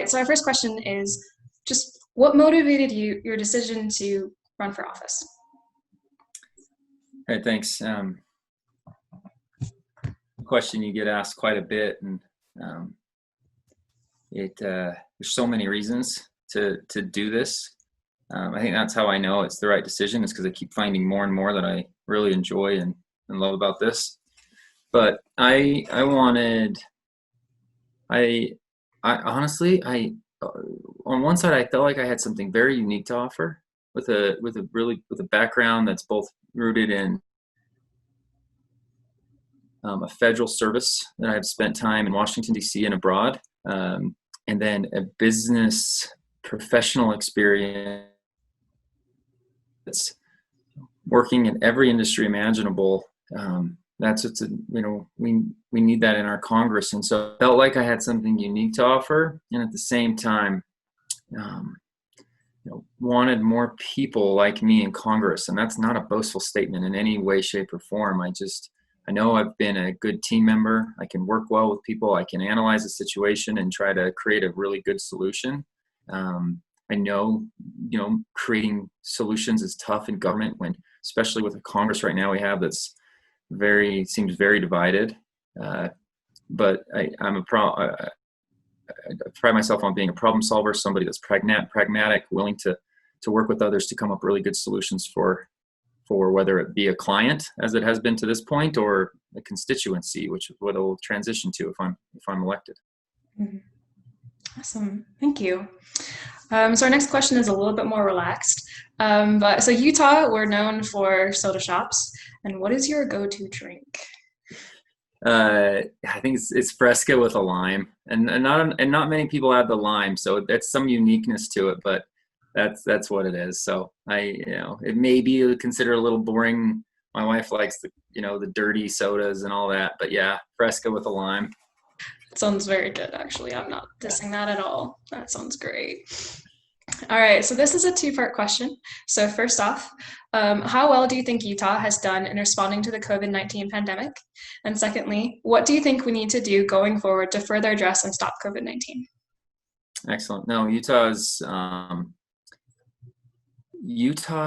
right, so our first question is just what motivated your decision to run for office? All right, thanks. Question you get asked quite a bit, and there's so many reasons to do this. I think that's how I know it's the right decision, is because I keep finding more and more that I really enjoy and love about this. But I honestly, on one side, I felt like I had something very unique to offer with a background that's both rooted in a federal service that I've spent time in Washington, D.C. and abroad, and then a business professional experience that's working in every industry imaginable. That's what's, we need that in our Congress. And so I felt like I had something unique to offer, and at the same time, wanted more people like me in Congress. And that's not a boastful statement in any way, shape, or form. I know I've been a good team member. I can work well with people. I can analyze a situation and try to create a really good solution. I know, creating solutions is tough in government, especially with the Congress right now we have that's seems very divided. But I pride myself on being a problem solver, somebody that's pragmatic, willing to work with others to come up really good solutions for whether it be a client, as it has been to this point, or a constituency, which is what it'll transition to if I'm elected. Mm-hmm. Awesome, thank you. So our next question is a little bit more relaxed. So Utah, we're known for soda shops. And what is your go-to drink? I think it's Fresca with a lime, and not many people add the lime, so that's some uniqueness to it. But that's what it is. So it may be considered a little boring. My wife likes the dirty sodas and all that, but yeah, Fresca with a lime. Sounds very good, actually. I'm not dissing that at all. That sounds great. All right, so this is a two-part question. So first off, how well do you think Utah has done in responding to the COVID-19 pandemic? And secondly, what do you think we need to do going forward to further address and stop COVID-19? Excellent. No, Utah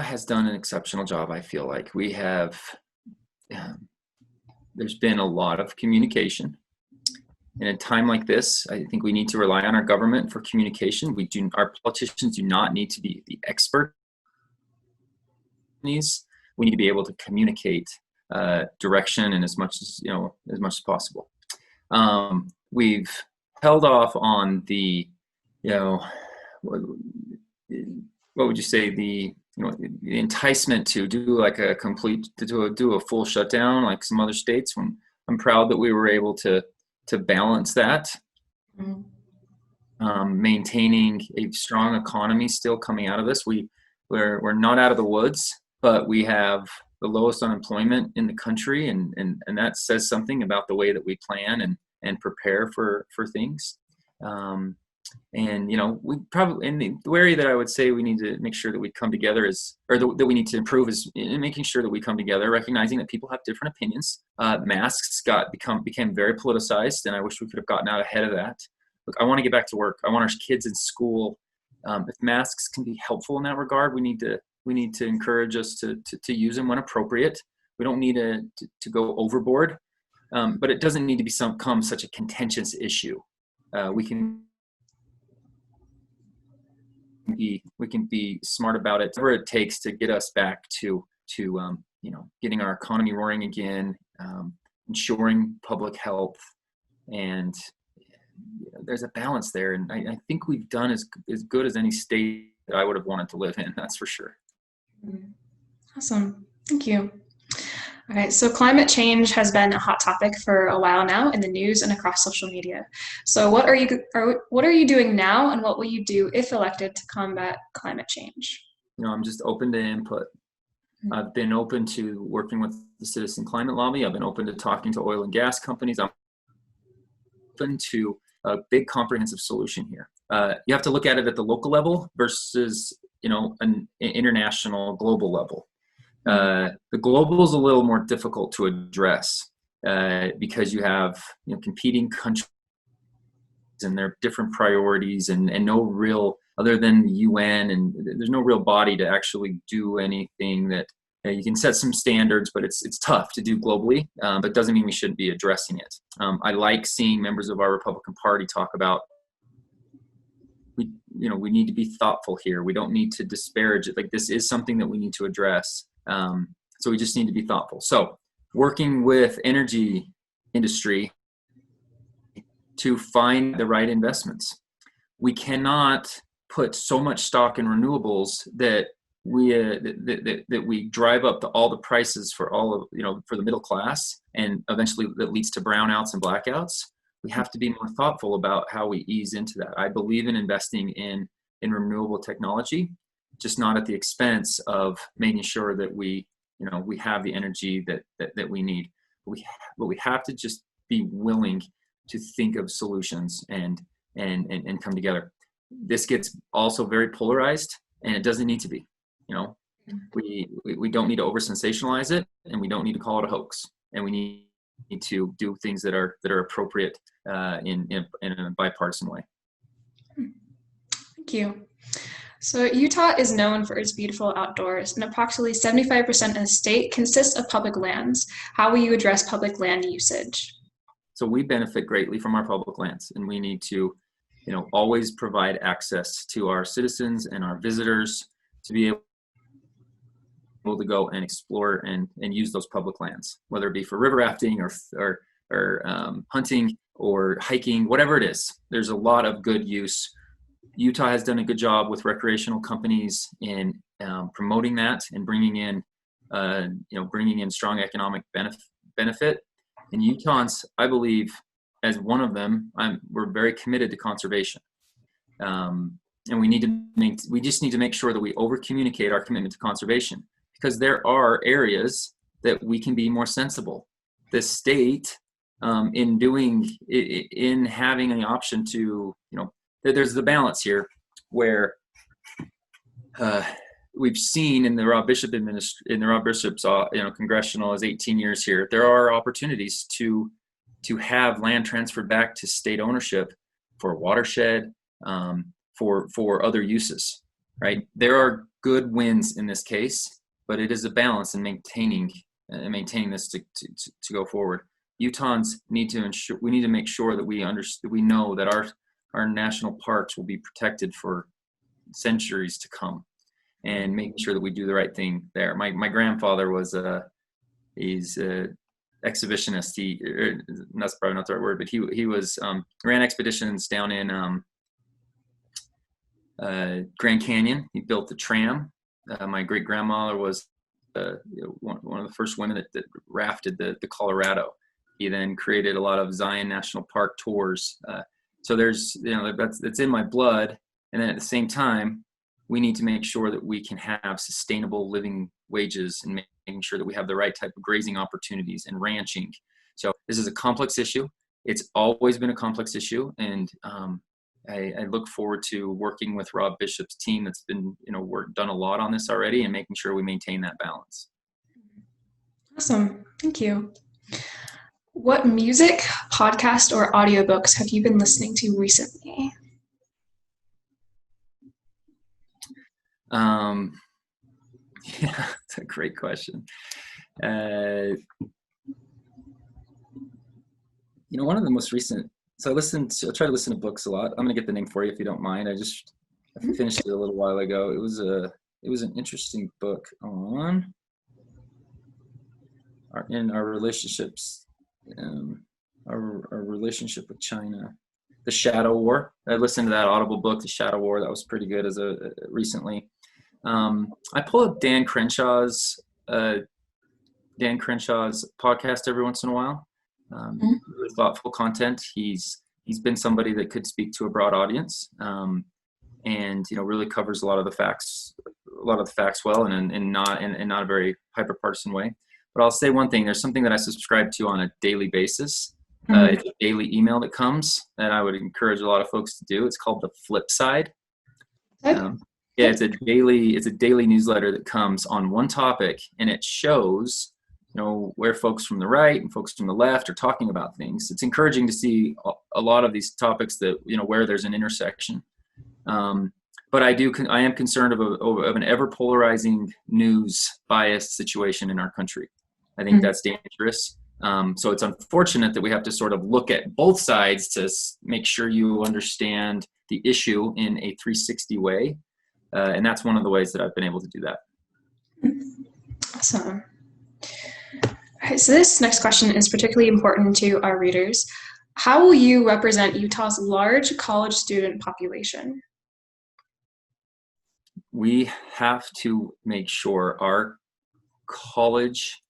has done an exceptional job. I feel like we have. There's been a lot of communication. In a time like this, I think we need to rely on our government for communication. Our politicians do not need to be the expert. We need to be able to communicate direction and as much as possible. We've held off on the, what would you say, the enticement to do like do a full shutdown like some other states. When I'm proud that we were able to balance that, maintaining a strong economy still coming out of this. We're not out of the woods, but we have the lowest unemployment in the country, and that says something about the way that we plan and prepare for things. We probably, and the area that I would say we need to make sure that we come together that we need to improve is in making sure that we come together, recognizing that people have different opinions. Masks became very politicized, and I wish we could have gotten out ahead of that. Look, I want to get back to work. I want our kids in school. If masks can be helpful in that regard, we need to encourage us to use them when appropriate. We don't need to go overboard, but it doesn't need to become such a contentious issue. We can be smart about it, whatever it takes to get us back to getting our economy roaring again, ensuring public health, and there's a balance there. And I think we've done as good as any state that I would have wanted to live in. That's for sure. Awesome, thank you. All right, so climate change has been a hot topic for a while now in the news and across social media. So what are you doing now, and what will you do if elected to combat climate change? I'm just open to input. I've been open to working with the Citizen Climate Lobby. I've been open to talking to oil and gas companies. I'm open to a big comprehensive solution here. You have to look at it at the local level versus an international global level. The global is a little more difficult to address because you have competing countries and their different priorities, and no real, other than the UN, and there's no real body to actually do anything that you can set some standards, but it's tough to do globally, but doesn't mean we shouldn't be addressing it. I like seeing members of our Republican Party talk about, we need to be thoughtful here. We don't need to disparage it. Like, this is something that we need to address. So we just need to be thoughtful. So working with energy industry to find the right investments. We cannot put so much stock in renewables that we drive up all the prices for all of, for the middle class, and eventually that leads to brownouts and blackouts. We have to be more thoughtful about how we ease into that. I believe in investing in renewable technology, just not at the expense of making sure that we have the energy that we need. But we have to just be willing to think of solutions and come together. This gets also very polarized, and it doesn't need to be. We don't need to over sensationalize it, and we don't need to call it a hoax, and we need to do things that are appropriate in a bipartisan way. Thank you. So Utah is known for its beautiful outdoors, and approximately 75% of the state consists of public lands. How will you address public land usage? So we benefit greatly from our public lands, and we need to, always provide access to our citizens and our visitors to be able to go and explore and use those public lands, whether it be for river rafting or hunting or hiking, whatever it is. There's a lot of good use. Utah has done a good job with recreational companies in promoting that and bringing in strong economic benefit. And Utahns, I believe, as one of them, we're very committed to conservation. And we just need to make sure that we over communicate our commitment to conservation, because there are areas that we can be more sensible. The state, in having an option to, there's the balance here where we've seen in the Rob Bishop's congressional, his 18 years here, there are opportunities to have land transferred back to state ownership for watershed, for other uses, right? There are good wins in this case, but it is a balance in maintaining this to go forward. Utahns need to make sure that we know that our national parks will be protected for centuries to come, and making sure that we do the right thing there. My grandfather was he's a exhibitionist. That's probably not the right word, but he was ran expeditions down in Grand Canyon. He built the tram. My great grandmother was one of the first women that rafted the Colorado. He then created a lot of Zion National Park tours. So there's, that's in my blood. And then at the same time, we need to make sure that we can have sustainable living wages and making sure that we have the right type of grazing opportunities and ranching. So this is a complex issue. It's always been a complex issue. And I look forward to working with Rob Bishop's team that's been, done a lot on this already, and making sure we maintain that balance. Awesome. Thank you. What music, podcast, or audiobooks have you been listening to recently? Yeah, that's a great question. One of the most recent, so I try to listen to books a lot. I'm going to get the name for you if you don't mind. I finished it a little while ago. It was an interesting book on our relationships, our relationship with China, The Shadow War. I listened to that Audible book, The Shadow War. That was pretty good recently. I pull up Dan Crenshaw's podcast every once in a while. Really thoughtful content. He's been somebody that could speak to a broad audience, and really covers a lot of the facts well, and not in a very hyper partisan way. But I'll say one thing: there's something that I subscribe to on a daily basis. It's a daily email that comes that I would encourage a lot of folks to do. It's called The Flip Side. It's a daily newsletter that comes on one topic, and it shows where folks from the right and folks from the left are talking about things. It's encouraging to see a lot of these topics that, where there's an intersection. But I am concerned of an ever polarizing news biased situation in our country. I think that's dangerous. So it's unfortunate that we have to sort of look at both sides to make sure you understand the issue in a 360 way. And that's one of the ways that I've been able to do that. Awesome. All right, so this next question is particularly important to our readers. How will you represent Utah's large college student population? We have to make sure our college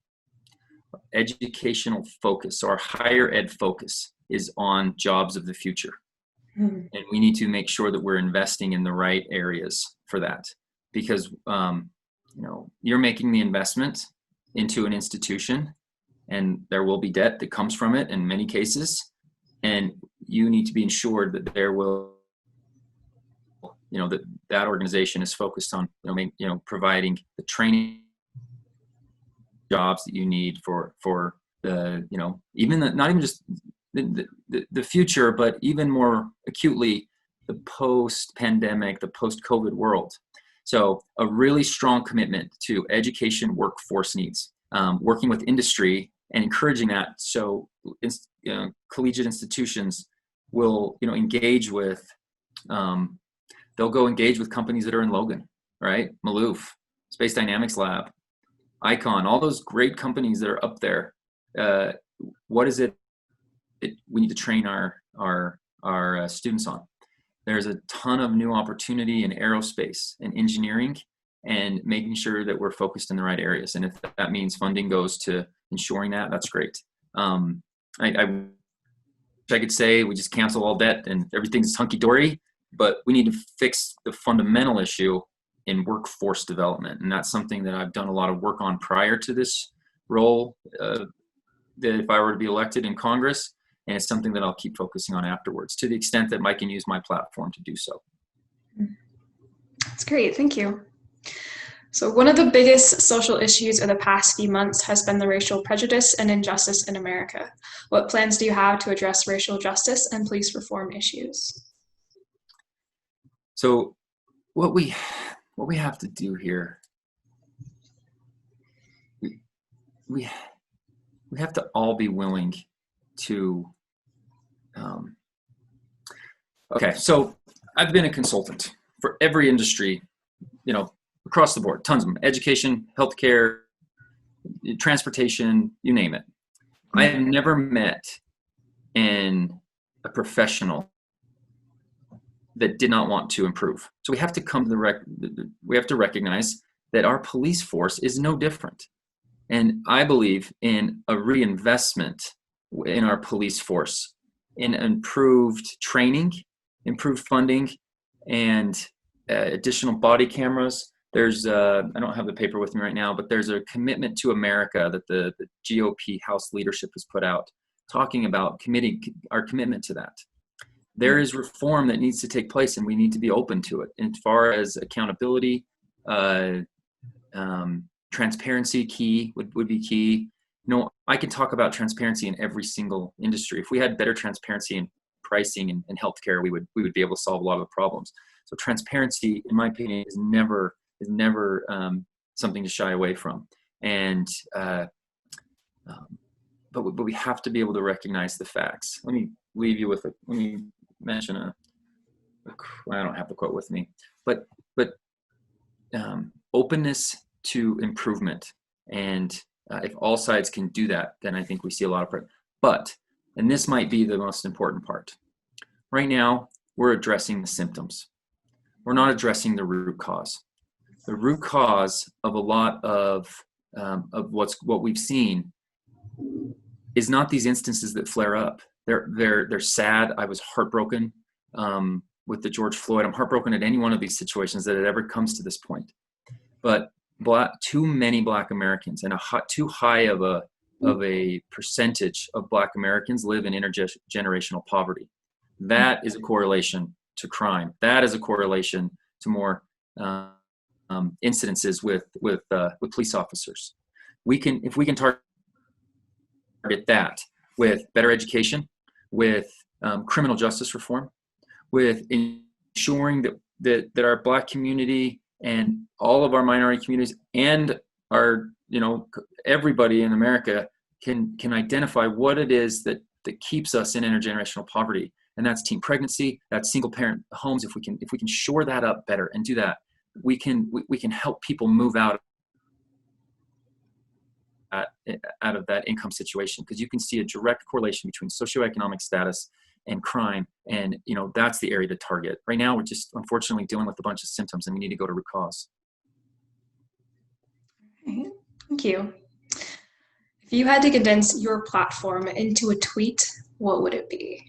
educational focus, our higher ed focus, is on jobs of the future. And we need to make sure that we're investing in the right areas for that, because you're making the investment into an institution, and there will be debt that comes from it in many cases, and you need to be ensured that there will, that organization is focused on providing the training jobs that you need for the even the, not even just the future, but even more acutely the post-pandemic, the post-COVID world. So a really strong commitment to education workforce needs, working with industry and encouraging that. So collegiate institutions will engage with, they'll go engage with companies that are in Logan, right? Maloof, Space Dynamics Lab, Icon, all those great companies that are up there. What is it we need to train our students on? There's a ton of new opportunity in aerospace and engineering, and making sure that we're focused in the right areas. And if that means funding goes to ensuring that, that's great. I could say we just cancel all debt and everything's hunky-dory, but we need to fix the fundamental issue in workforce development. And that's something that I've done a lot of work on prior to this role, that if I were to be elected in Congress, and it's something that I'll keep focusing on afterwards, to the extent that I can use my platform to do so. That's great, thank you. So one of the biggest social issues of the past few months has been the racial prejudice and injustice in America. What plans do you have to address racial justice and police reform issues? So what we have to do here, we have to all be willing to, okay, so I've been a consultant for every industry, across the board, tons of them: education, healthcare, transportation, you name it. I have never met a professional that did not want to improve. So we have to we have to recognize that our police force is no different. And I believe in a reinvestment in our police force, in improved training, improved funding, and additional body cameras. There's, I don't have the paper with me right now, but there's a commitment to America that the GOP House leadership has put out, talking about our commitment to that. There is reform that needs to take place, and we need to be open to it. As far as accountability, transparency would be key. I can talk about transparency in every single industry. If we had better transparency in pricing and healthcare, we would be able to solve a lot of the problems. So transparency, in my opinion, is never something to shy away from. And but we have to be able to recognize the facts. Let me leave you with let me mention I don't have the quote with me, but openness to improvement. And if all sides can do that, then I think we see a lot of progress. But, and this might be the most important part, right now we're addressing the symptoms. We're not addressing the root cause. The root cause of a lot of what we've seen is not these instances that flare up. They're sad. I was heartbroken with the George Floyd. I'm heartbroken at any one of these situations that it ever comes to this point. But too many Black Americans, and too high of a percentage of Black Americans live in intergenerational poverty. That is a correlation to crime. That is a correlation to more incidences with police officers. If we can target target that with better education, with criminal justice reform, with ensuring that our Black community and all of our minority communities and our, everybody in America can identify what it is that keeps us in intergenerational poverty. And that's teen pregnancy, that's single parent homes. If we can shore that up better and do that, we can help people move out of that income situation, because you can see a direct correlation between socioeconomic status and crime, and that's the area to target. Right now, we're just unfortunately dealing with a bunch of symptoms, and we need to go to root cause. Okay, thank you. If you had to condense your platform into a tweet, what would it be?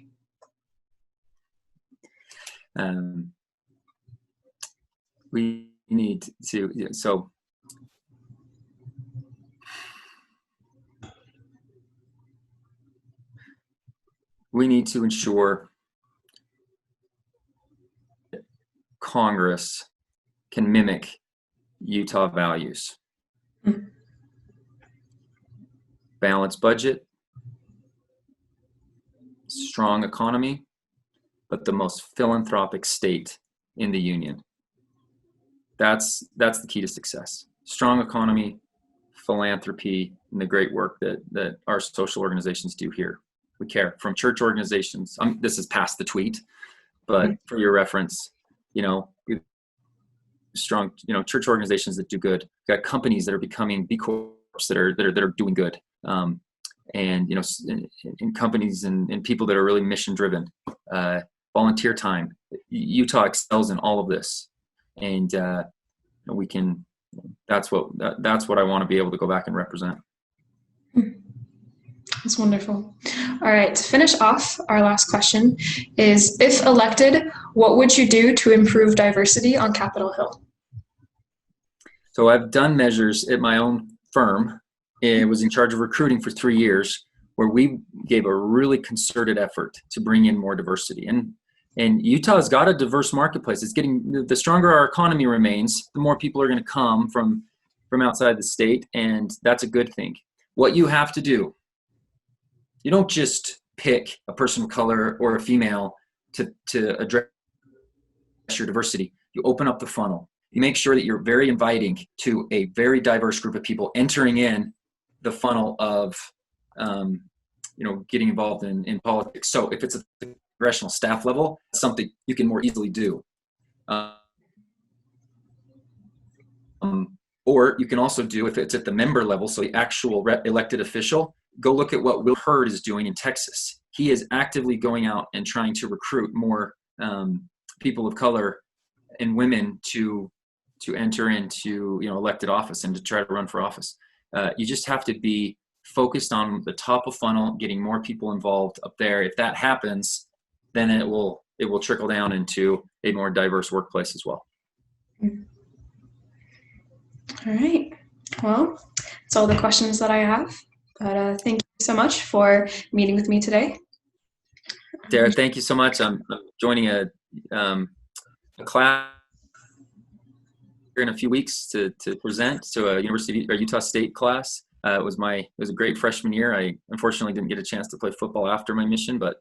We need to, so we need to ensure that Congress can mimic Utah values. Mm-hmm. Balanced budget, strong economy, but the most philanthropic state in the union. That's the key to success. Strong economy, philanthropy, and the great work that our social organizations do here. We care, from church organizations. This is past the tweet, but for your reference, strong, church organizations that do good. We've got companies that are becoming B Corps that are doing good, and in companies and people that are really mission driven. Volunteer time. Utah excels in all of this, and we can. That's what I want to be able to go back and represent. That's wonderful. All right, to finish off, our last question is, if elected, what would you do to improve diversity on Capitol Hill? So I've done measures at my own firm. It was in charge of recruiting for 3 years, where we gave a really concerted effort to bring in more diversity. And Utah's got a diverse marketplace. It's getting, the stronger our economy remains, the more people are going to come from outside the state, and that's a good thing. What you have to do, you don't just pick a person of color or a female to address your diversity. You open up the funnel. You make sure that you're very inviting to a very diverse group of people entering in the funnel of, getting involved in politics. So if it's at the congressional staff level, it's something you can more easily do. Or you can also do, if it's at the member level, so the actual elected official, go look at what Will Hurd is doing in Texas. He is actively going out and trying to recruit more people of color and women to enter into elected office and to try to run for office. You just have to be focused on the top of funnel, getting more people involved up there. If that happens, then it will trickle down into a more diverse workplace as well. All right. Well, that's all the questions that I have. But thank you so much for meeting with me today. Dara, thank you so much. I'm joining a class in a few weeks to present to a Utah State class. It was a great freshman year. I unfortunately didn't get a chance to play football after my mission, but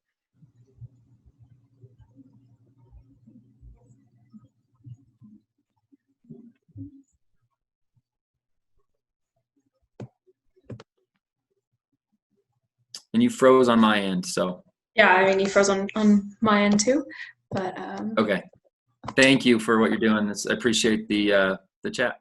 and you froze on my end, so. Yeah, I mean, you froze on my end too, but. Okay. Thank you for what you're doing. I appreciate the chat.